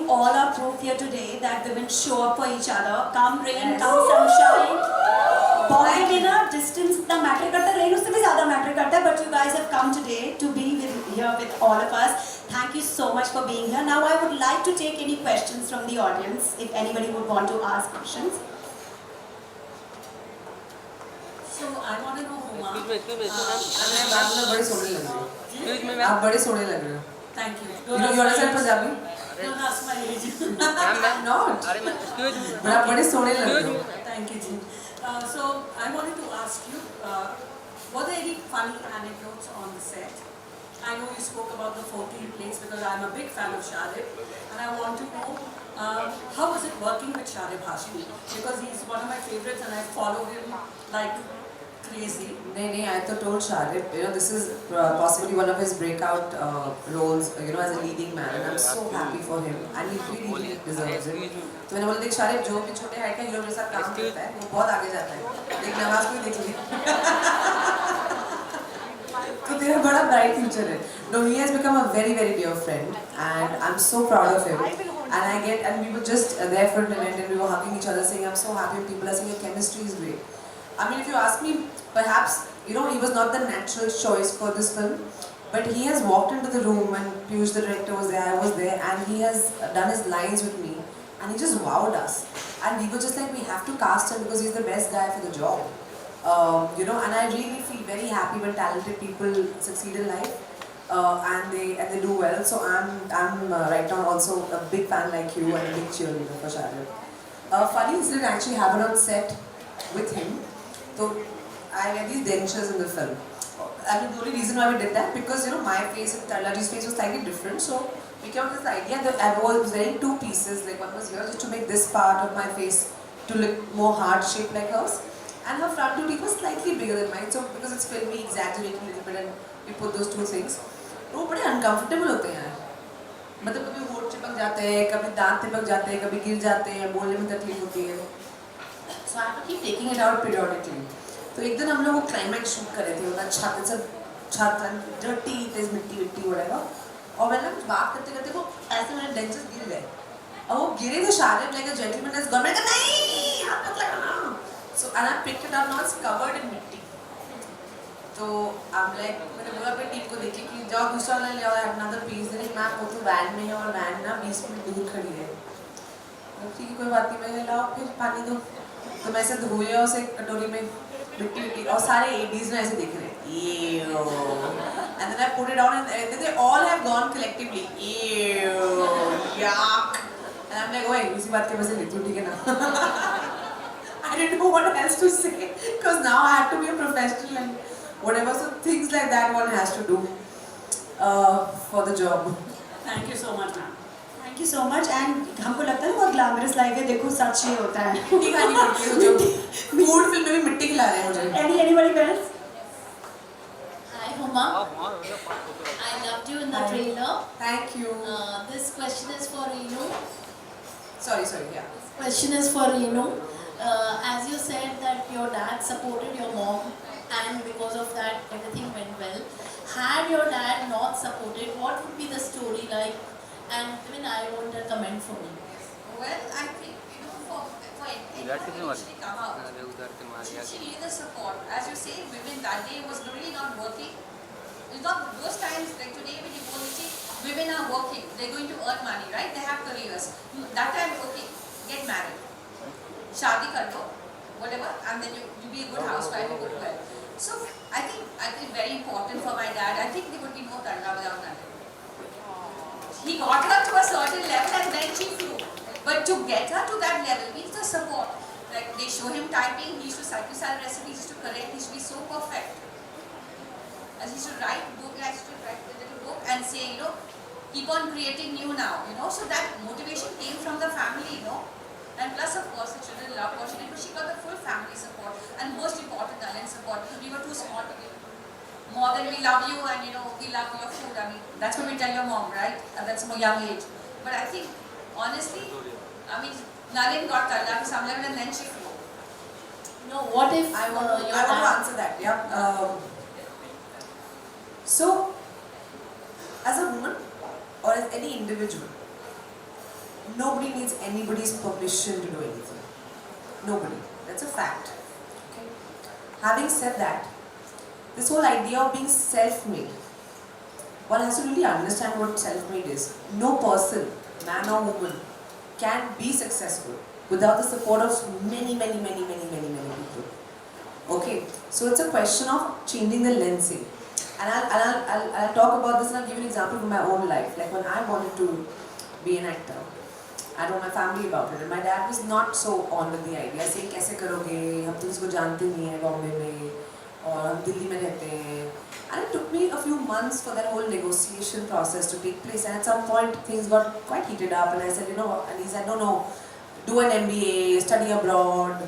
you all are proof here today that women show up for each other. Come rain, come sunshine. बहुत में ना distance इतना matter करता है, rain उससे भी ज़्यादा matter करता है. But you guys have come today to be here with all of us. Thank you so much for being here. Now I would like to take any questions from the audience, if anybody would want to ask questions. So I want to know Huma. आप बड़े सोने लग रहे हो. आप बड़े सोने लग रहे हो. Thank you. You understand Punjabi? Don't ask my age. I'm not. but आप बड़े सोने लग रहे हो. Thank you, Ji. So I wanted to ask you, were there any funny anecdotes on the set? I know you spoke about the 14 plays because I'm a big fan of Sharif, and I want to know how was it working with Sharif Hashmi, because he's one of my favorites and I follow him like crazy. नहीं, I तो told Sharif, this is possibly one of his breakout roles, as a leading man, and I'm so happy for him, and he really deserves it. तो मैंने बोला देख Sharif, जो भी छोटे height का हीरो मेरे साथ काम करता है, वो बहुत आगे जाता है. देख नवाज को देख ली. तो तेरा बड़ा bright future है. No, he has become a very, very dear friend, and I'm so proud of him. And we were just there for a minute, and we were hugging each other, saying, I'm so happy. People are saying your chemistry is great. I mean, if you ask me, perhaps, he was not the natural choice for this film, but he has walked into the room and Piyush, the director, was there, I was there, and he has done his lines with me, and he just wowed us. And we were just like, we have to cast him because he's the best guy for the job. And I really feel very happy when talented people succeed in life, and they do well. So I'm right now also a big fan like you and a big cheerleader for Sharif. Funny incident actually happened on set with him. So I had these dentures in the film. I mean, the only reason why we did that because my face and Tarla's face was slightly different. So we came up with this idea that I was wearing two pieces. Like one was here just to make this part of my face to look more heart shaped like hers, and her front two teeth was slightly bigger than mine. So because it's filmy, exaggerating a little bit, and we put those two things. वो बड़े uncomfortable होते हैं. मतलब कभी होठ चिपक जाते हैं, कभी दांत चिपक जाते हैं, कभी गिर जाते हैं, बोलने में तकलीफ होती है. So I have to keep taking it out periodically. तो एक दिन हम लोग वो क्लाइमैक्स शूट कर रहे थे, उधर छत dirty, there's मिट्टी whatever. और मैंने कुछ बात करते करते वो ऐसे मेरे डेंचर्स गिर गए. और वो गिरे तो Sharif like a gentleman has gone. मैंने कहा नहीं, हाथ मत लगाना. So and I picked it up, now it's covered in मिट्टी. तो I'm like, मैंने बोला अपनी टीम को देखी कि जाओ दूसरा वाला ले आओ another piece. देने मैम वो तो वैन में है और वैन ना 20 मिनट दूर खड़ी है. ठीक है कोई बात नहीं, मैंने लाओ फिर पानी दो. तो मैं ऐसे धोया उसे कटोरी में मिट्टी और सारे ADs ने ऐसे देख रहे हैं. And then I put it on and they all have gone collectively. Yuck. And I'm like, ओए इसी बात के वजह से लेती हूँ ठीक है ना. I didn't know what else to say because now I have to be a professional and whatever. So things like that one has to do for the job. Thank you so much, ma'am. Thank you so much. And हमको लगता है बहुत glamorous life है. देखो सच ही होता है. मिट्टी खानी पड़ती है जो फूड फिल्म में भी मिट्टी खिला रहे हैं मुझे. Anybody else? Hi Huma. I loved you in the trailer. Thank you. This question is for Reenu. Sorry, yeah. This question is for Reenu. As you said that your dad supported your mom, and because of that everything went well. Had your dad not supported, what would be the story like? And even I want a comment for me. Well, I think for anyone to actually come out, she needed the support. As you say, women that day was really not working. It's not those times like today when you go and see women are working, they're going to earn money, right? They have careers. That time, okay, get married, shadi kar do, whatever, and then you be a good housewife, you go to well. So I think very important for my dad. I think there would be no Tarla without Tarla. He got her to a certain level and then she flew. But to get her to that level means the support. Like they show him typing, he used to cycle recipes, he used to correct, he used to be so perfect. As he used to write book, he used to write a little book and say, keep on creating new now, So that motivation came from the family, And plus, of course, the children loved what she did, but she got the full family support. And most important, Alan support, because we were too small to give more than we love you and, we love your food. I mean, that's what we tell your mom, right? And that's from a young age. But I think, honestly, Nalin got Tarla to some level and then she flew. No, what if I want to answer that, yeah. So, as a woman or as any individual, nobody needs anybody's permission to do anything. Nobody. That's a fact. Okay. Having said that, this whole idea of being self-made, one has to really understand what self-made is. No person, man or woman, can be successful without the support of many people. Okay, so it's a question of changing the lensing. And I'll talk about this and I'll give you an example from my own life. Like when I wanted to be an actor, I told my family about it, and my dad was not so on with the idea. Saying, "कैसे करोगे? हम तो इसको जानते नहीं हैं बॉम्बे में, और हम दिल्ली में रहते हैं." And it took me a few months for that whole negotiation process to take place. And at some point, things got quite heated up, and I said, and he said, no, do an MBA, study abroad,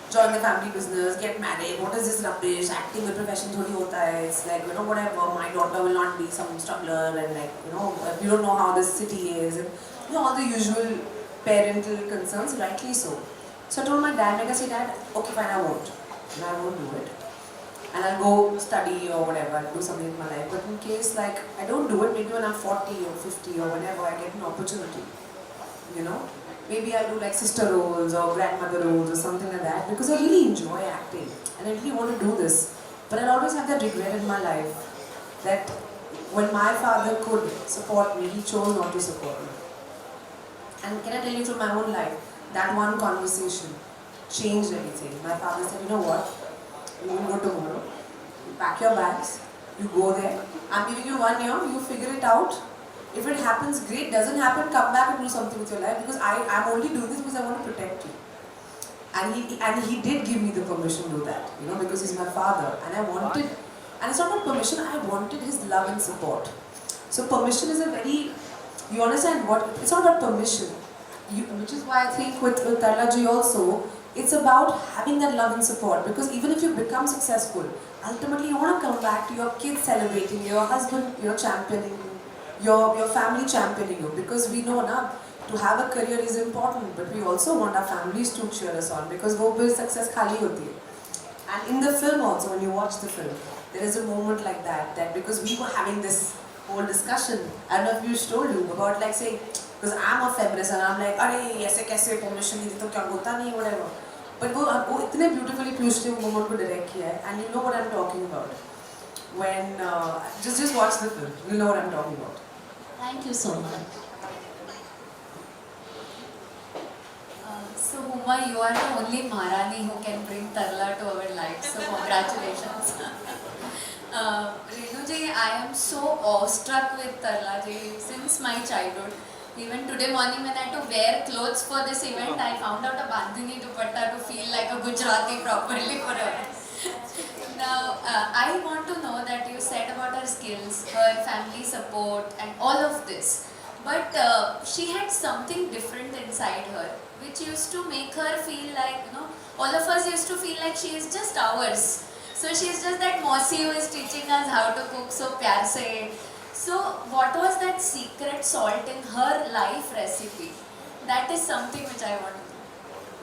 join the family business, get married. What is this rubbish? Acting with profession thodi hota hai. It's like, whatever, my daughter will not be some struggler, and like, you don't know how this city is. And, all the usual parental concerns, rightly so. So I told my dad, like I said, Dad, okay fine, I won't. And I won't do it. And I'll go study or whatever, I'll do something in my life. But in case like, I don't do it, maybe when I'm 40 or 50 or whenever I get an opportunity, maybe I'll do like sister roles or grandmother roles or something like that, because I really enjoy acting and I really want to do this. But I'll always have that regret in my life that when my father could support me, he chose not to support me. And can I tell you from my own life, that one conversation changed everything. My father said, you know what, you will go tomorrow, you pack your bags, you go there, I'm giving you 1 year, you figure it out. If it happens, great. Doesn't happen, come back and do something with your life, because I'm only doing this because I want to protect you. And he did give me the permission to do that, because he's my father. And I wanted, and it's not about permission, I wanted his love and support. So permission is a very, you understand what, it's not about permission. Which is why I think with Tarla ji also, it's about having that love and support. Because even if you become successful, ultimately you want to come back to your kids celebrating, your husband, championing, your family championing you, because we know now to have a career is important, but we also want our families to cheer us on, because wo bhi success khali hoti hai. And in the film also, when you watch the film, there is a moment like that because we were having this whole discussion, I don't know if you told you about like saying, because I'm a feminist and I'm like, अरे ऐसे कैसे permission दी थी तो क्या होता नहीं whatever. But वो इतने beautifully पीयूष ने वो moment को direct किया है, and you know what I'm talking about. When just watch the film, you know what I'm talking about. Thank you so much. So Huma, you are the only Maharani who can bring Tarla to our lives. So congratulations. Renu ji, I am so awestruck with Tarla ji since my childhood. Even today morning when I had to wear clothes for this event, I found out a bandhani dupatta to feel like a Gujarati properly for her. Now, I want to know that you said about her skills, her family support and all of this. But she had something different inside her, which used to make her feel like, all of us used to feel like she is just ours. So she is just that Mausi who is teaching us how to cook so pyar se. So what was that secret salt in her life recipe? That is something which I want to know.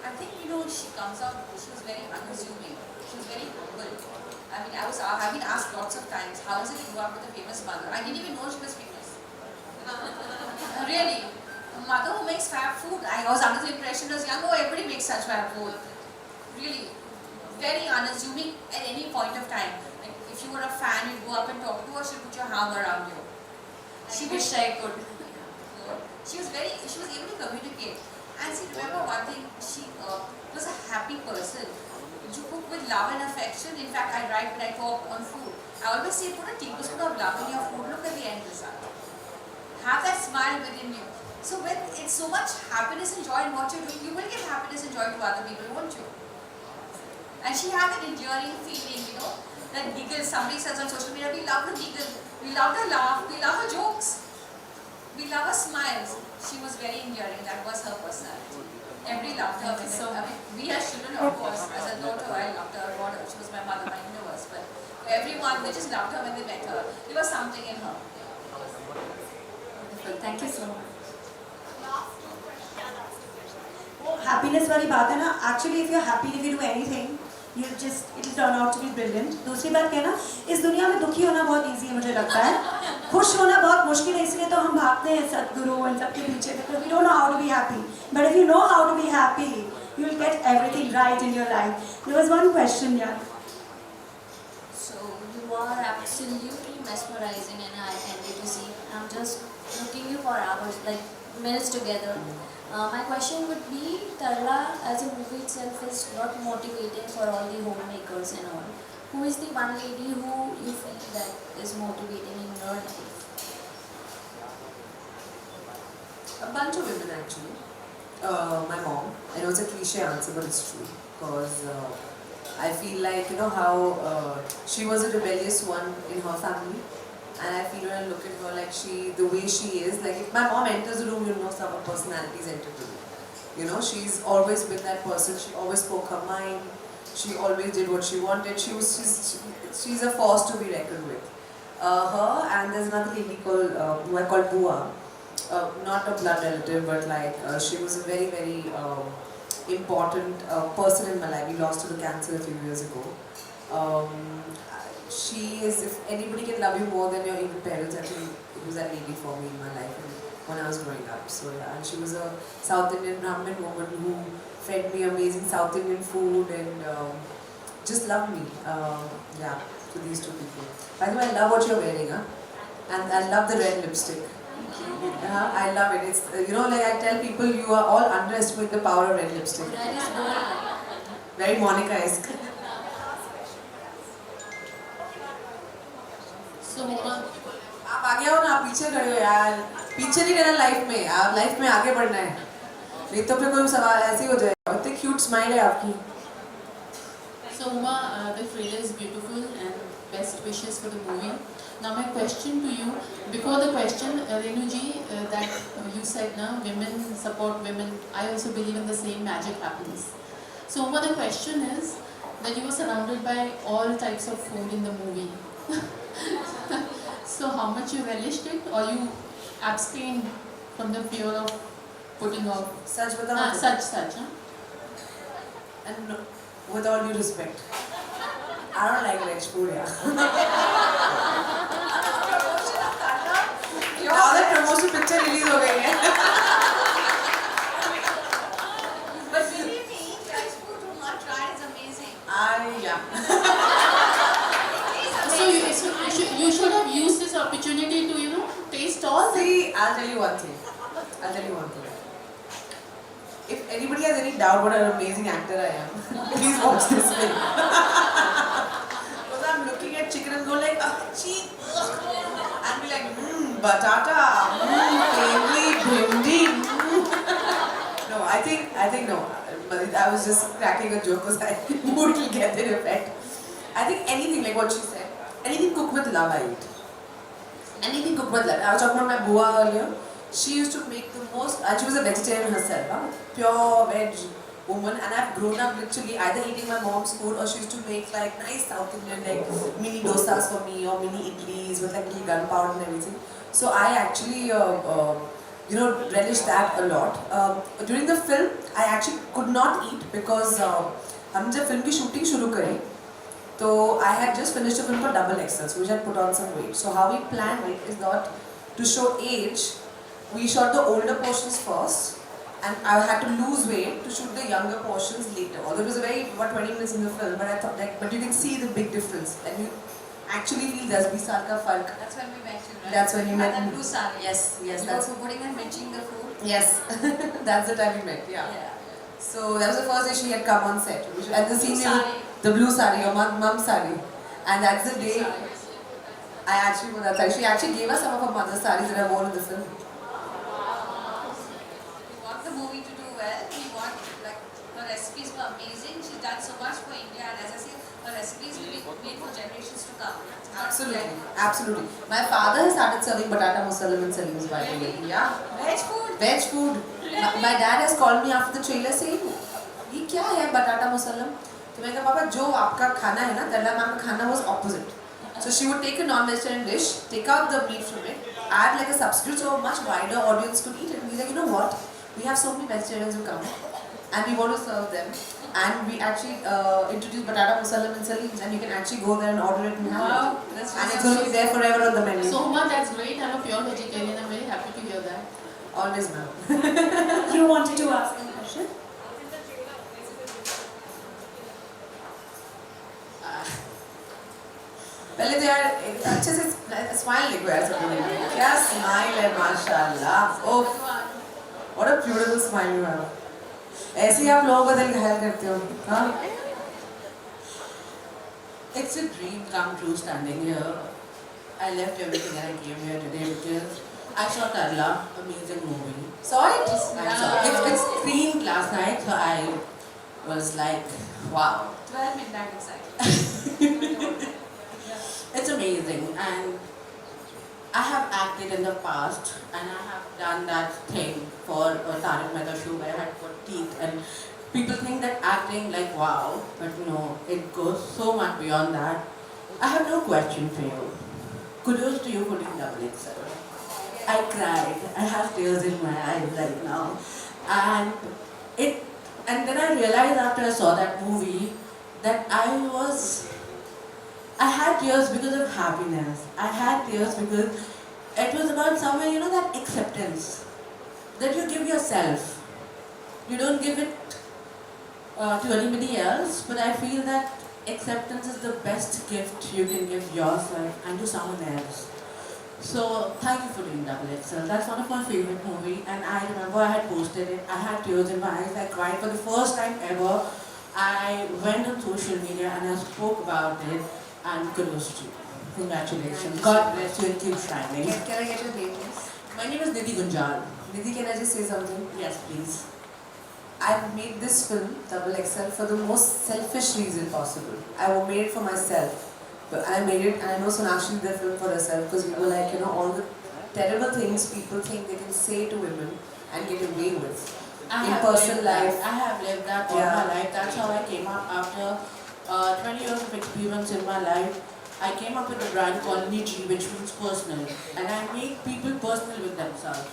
I think, she comes out, she was very unassuming. She was very humble. I mean, I've been asked lots of times, how is it you grew up with a famous mother? I didn't even know she was famous. Really. A mother who makes fab food. I was under the impression as young, everybody makes such fab food. Really. Very unassuming at any point of time. Like, if you were a fan, you'd go up and talk to her, she'd put your arm around you. I wish I could. She was able to communicate. And see, remember one thing, she was a happy person. You cook with love and affection. In fact, I write when I talk on food. I always say, put a tablespoon of love in your food. Look at the end result. Have that smile within you. So when it's so much happiness and joy in what you're doing, you will give happiness and joy to other people, won't you? And she had that enduring feeling, that giggle. Somebody says on social media, we love her giggle, we love her laugh, we love her jokes, we love her smiles. She was very enduring. That was her personality. Everybody loved her. So we as children, of course, as a daughter, I loved her, adored her. She was my mother, my universe. But everyone, they just loved her when they met her. There was something in her. Wonderful. Thank you so much. Happiness वाली बात है ना. Actually, if you're happy, if you do anything, it'll turn out to be brilliant. दूसरी बात क्या है ना, इस दुनिया में दुखी होना बहुत easy है मुझे लगता है. खुश होना बहुत मुश्किल है, इसलिए तो हम भागते हैं सदगुरु इन सबके पीछे, because we don't know how to be happy. But if you know how to be happy, you will get everything right in your life. There was one question, yeah. So you are absolutely mesmerizing and I envy to see. I'm just looking you for hours, like minutes together. My question would be, Tarla as a movie itself is not motivating for all the homemakers and all. Who is the one lady who you feel that is motivating in your life? A bunch of women actually. My mom. I know it's a cliche answer, but it's true. Because I feel like, you know how she was a rebellious one in her family. And I feel when I look at her, like the way she is, like if my mom enters the room, you know some personalities enter the room. You know, she's always been that person. She always spoke her mind. She always did what she wanted. She's a force to be reckoned with. Her and there's another lady called who I call Bua. Not a blood relative, but like she was a very, very important person in my life. We lost her to cancer a few years ago. She is, if anybody can love you more than your even parents, I think it was that lady for me in my life when I was growing up. So yeah, and she was a South Indian Brahmin woman who fed me amazing South Indian food and just loved me. Yeah, to these two people. By the way, I love what you're wearing, huh? And I love the red lipstick. I love it. It's you know, like I tell people, you are all underestimate the power of red lipstick. That is bold. Very Monica-esque. So Huma, आप आगे आओ ना, आप पीछे खड़े हो यार. पीछे नहीं रहना लाइफ में. आप लाइफ में आगे बढ़ना है. नहीं तो फिर कोई सवाल ऐसे ही हो जाएगा. इतनी क्यूट स्माइल है आपकी. So Huma, the trailer is beautiful and best wishes for the movie. Now my question to you, before the question, Renuji, that you said now women support women. I also believe in the same magic happens. So Huma, the question is that you were surrounded by all types of food in the movie. So how much you relished it, or you abstained from the fear of putting off? सच बताओ. Such, huh? And with all due respect, I don't like veg food, yeah. Now that promotion picture release हो गई है. But believe me, guys, food to not try is amazing. Yeah. So you should have used this opportunity to, you know, taste all. See, I'll tell you one thing. If anybody has any doubt what an amazing actor I am, please watch this film. Because I'm looking at chicken and go like, cheek, and be like, batata, kevli, bhindi. No, I think no. I was just cracking a joke because I wouldn't get the effect. I think anything like what she said, anything cooked with love I eat. Anything cooked with love. I was talking about my Bua earlier. She used to make the most, and she was a vegetarian herself, pure veg woman, and I've grown up literally either eating my mom's food or she used to make like nice South Indian like mini dosas for me or mini idlis with like little gunpowder and everything. So I actually you know, relish that a lot. During the film, I actually could not eat because हम जब film की shooting शुरू करी, तो I had just finished a film for double XL, so we had put on some weight. So how we planned it is not to show age. We shot the older portions first, and I had to lose weight to shoot the younger portions later. Although it was a very about 20 minutes in the film, but I thought like, but you can see the big difference, and you actually feel there's bisar ka fark. That's when we met you, right? That's when you met And me. that blue sari. Yes, You that's were putting and mentioning the food. yes, that's the time we met. Yeah. So that was the first day she had come on set, and the Blue scene sari. the blue sari or mom's sari, and that's the day I actually wore that sari. She actually gave us some of her mother's saris that I wore in the film. We want the movie to do well. We want, like, her recipes were amazing. She's done so much for India, and as I say, her recipes will be made for generations to come. Absolutely, absolutely. My father has started serving batata musallam in Salim's by the way. Yeah. Veg food. Veg food. My dad has called me after the trailer saying, "ये क्या है batata musallam?" तो मैंने कहा पापा जो आपका खाना है ना, Tarla ma'am का खाना was opposite. So she would take a non-vegetarian dish, take out the meat from it, add like a substitute so a much wider audience could eat it. And he's like, you know what? We have so many vegetarians who come. and we want to serve them. And we actually introduced batata musallam and saleems, and you can actually go there and order it and have Wow, it. that's And it's going to be there forever on the menu. So Huma, that's great. I'm a pure vegetarian. I'm very happy to hear that. Always, ma'am. You wanted to ask a question? पहले तो यार अच्छे से smile देखो यार सब लोग क्या स्माइल है माशाल्लाह ओह what a beautiful smile you have ऐसे ही आप लोगों का दिल घायल करते हो हाँ It's a dream come true standing here. I left everything and I came here today because I saw Tarla, amazing movie. saw it I saw it. It's screened last night, so I was like, wow. 12 midnight exactly. It's amazing, and I have acted in the past, and I have done that thing for a Tarak Mehta show where I had got teeth, and people think that acting like wow, but no, it goes so much beyond that. I have no question for you. Kudos to you for doing double XL. I cried. I have tears in my eyes right now, and then I realized after I saw that movie that I had tears because of happiness. I had tears because it was about somewhere, that acceptance that you give yourself. You don't give it to anybody else, but I feel that acceptance is the best gift you can give yourself and to someone else. So thank you for doing Double XL. That's one of my favorite movies, and I remember I had posted it. I had tears in my eyes. I cried for the first time ever. I went on social media and I spoke about it. And kudos to you. Congratulations. God bless you and keep shining. can I get your name please My name is Nidhi Gunjal. Nidhi can I just say something Yes, please. I made this film Double XL for the most selfish reason possible. I made it for myself, but I made it, and I know Sonakshi did the film for herself because we were like, all the terrible things people think they can say to women and get away with in personal life. I have lived that all Yeah. my life. That's how I came up after 20 years of experience in my life. I came up with a brand called Nichi, which means personal, and I make people personal with themselves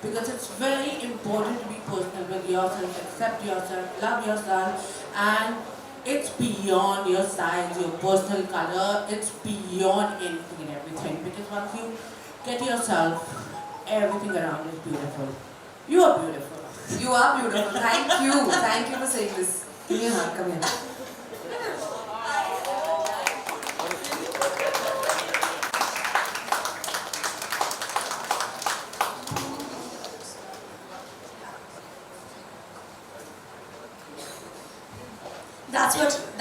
because it's very important to be personal with yourself, accept yourself, love yourself, and it's beyond your size, your personal color. It's beyond anything and everything because once you get yourself, everything around is beautiful. You are beautiful. You are beautiful. Thank you. Thank you for saying this. Give me a hug. Come here.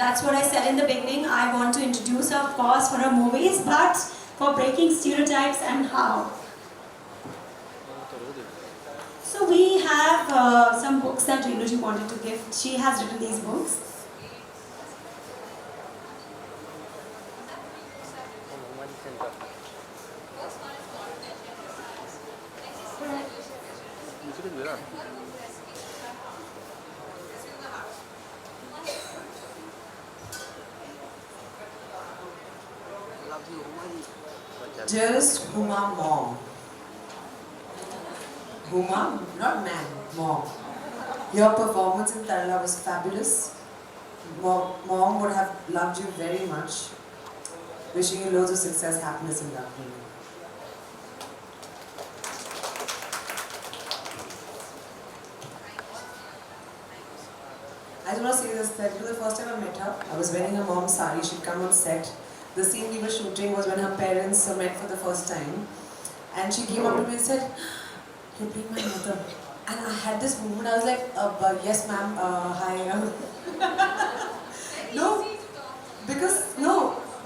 That's what I said in the beginning. I want to introduce her, of course, for her movies, but for breaking stereotypes and how. So we have some books that Renuji wanted to give. She has written these books. Dearest Huma mom. Huma, not man, mom. Your performance in Tarla was fabulous. Mom would have loved you very much. Wishing you loads of success, happiness and love. I just want to say this, that the first time I met her, I was wearing her mom's sari, she'd come on set. The scene we were shooting was when her parents met for the first time. And she came up to me and said, "You're being my mother." And I had this moment, I was like, "Yes ma'am, hi." No, because,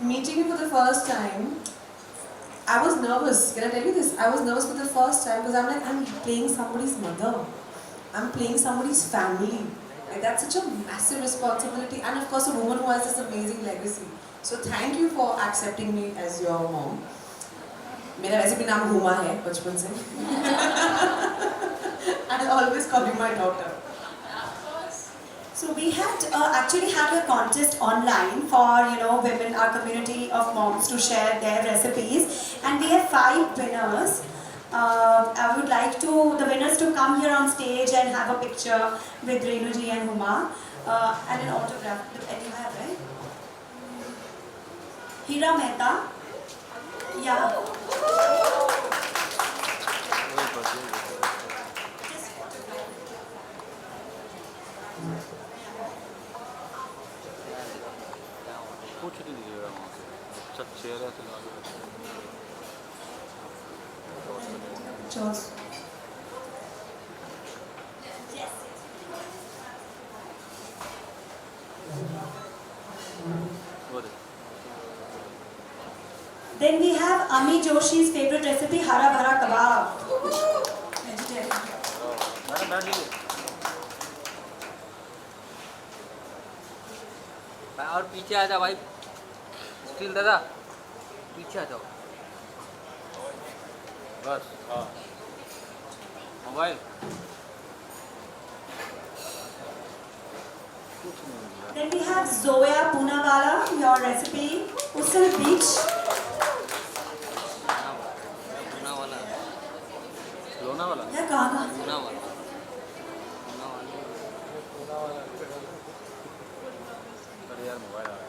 meeting you for the first time, I was nervous. Can I tell you this? I was nervous for the first time because I'm like, I'm playing somebody's mother. I'm playing somebody's family. Like, that's such a massive responsibility. And of course, a woman who has this amazing legacy. So thank you for accepting me as your mom. मेरा वैसे भी नाम हुमा है बचपन से. And I always call you my daughter. So we had actually had a contest online for women, our community of moms, to share their recipes, and we have 5 winners. I would like the winners to come here on stage and have a picture with Renuji and Huma and an autograph. And you have, right? Hira Mehta. Yeah. कुछ नहीं दिखेगा वहाँ से सब चेहरा से लगा Cheers. Then we have Ami Joshi's favorite recipe, Hara Bhara Kebab. Vegetarian. Madam बैठ लीजिए और पीछे आ जा भाई स्टील दादा पीछे आ जाओ बस हाँ mobile Then we have Zoya Poonawala, your recipe, Usul Beach. Lonavala Yeah, कहाँ? लोनावाला अरे यार मोबाइल आ रहा है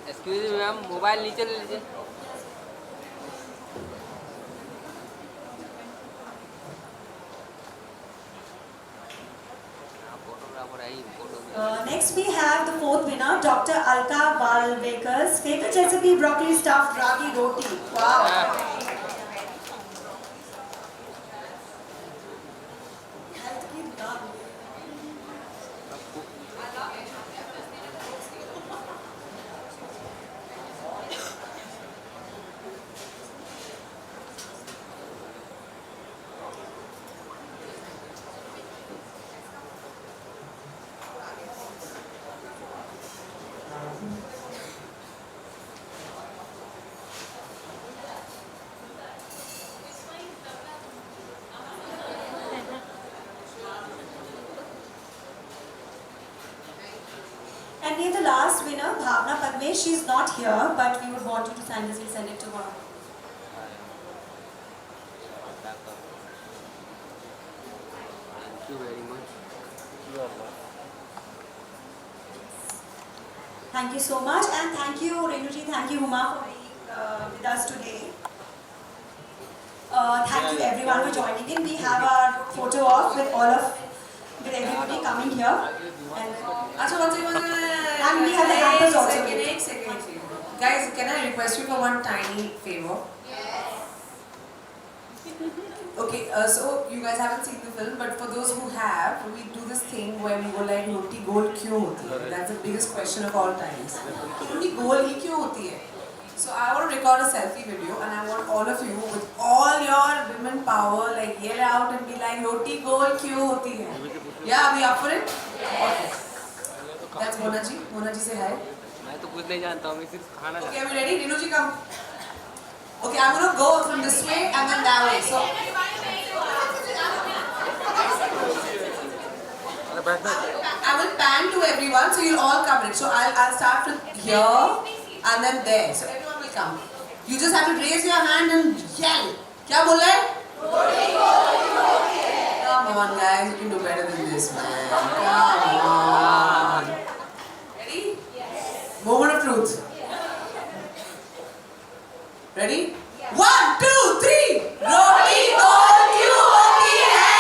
एक्सक्यूज मी मैम मोबाइल नीचे ले लीजिए Next we have the fourth winner, Dr. Alka Walbeker's favorite recipe, broccoli stuffed ragi roti. Wow. And we have the last winner, Bhavna Padmesh. She's not here, but we would want you to sign this. We'll send it to her. Thank you very much. Thank you so much, and thank you, Renuji, thank you, Huma, for being with us today. Thank you everyone for joining in. We have our photo off with everybody coming here. And we have the hampers also. One second. Guys, can I request you for one tiny favor? Okay, so you guys haven't seen the film, but for those who have, we do this thing where we go like, roti goal kyun hoti hai? That's the biggest question of all times. Roti goal hi kyun hoti hai? So I want to record a selfie video, and I want all of you with all your women power, like yell out and be like, roti goal kyun hoti hai? Yeah, are we up for it? Okay. That's Mona ji. Mona ji, say hi. मैं तो कुछ नहीं जानता हूँ मैं सिर्फ खाना Okay, are we ready? Renu ji, come. Okay, I'm gonna go from this way and then that way. So I will pan to everyone, so you'll all come in. So I'll start from here and then there. So everyone will come. You just have to raise your hand and yell. क्या बोल रहे हैं? Come on, guys, you can do better than this, man. Come on. Ready? Yes. Moment of truth. Ready? 1, 2, 3. Roti goal kyun hoti hai?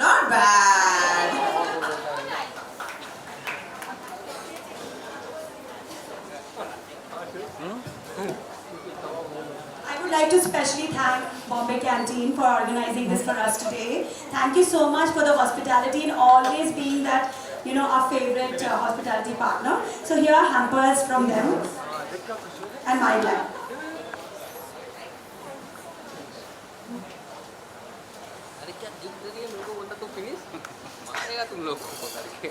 Not bad. I would like to specially thank Bombay Canteen for organizing this for us today. Thank you so much for the hospitality and always being that, our favorite hospitality partner. So here are hampers from them and my lab. अरे क्या जिद दे रही है मेरे को बोलता तो finish मारेगा तुम लोग को करके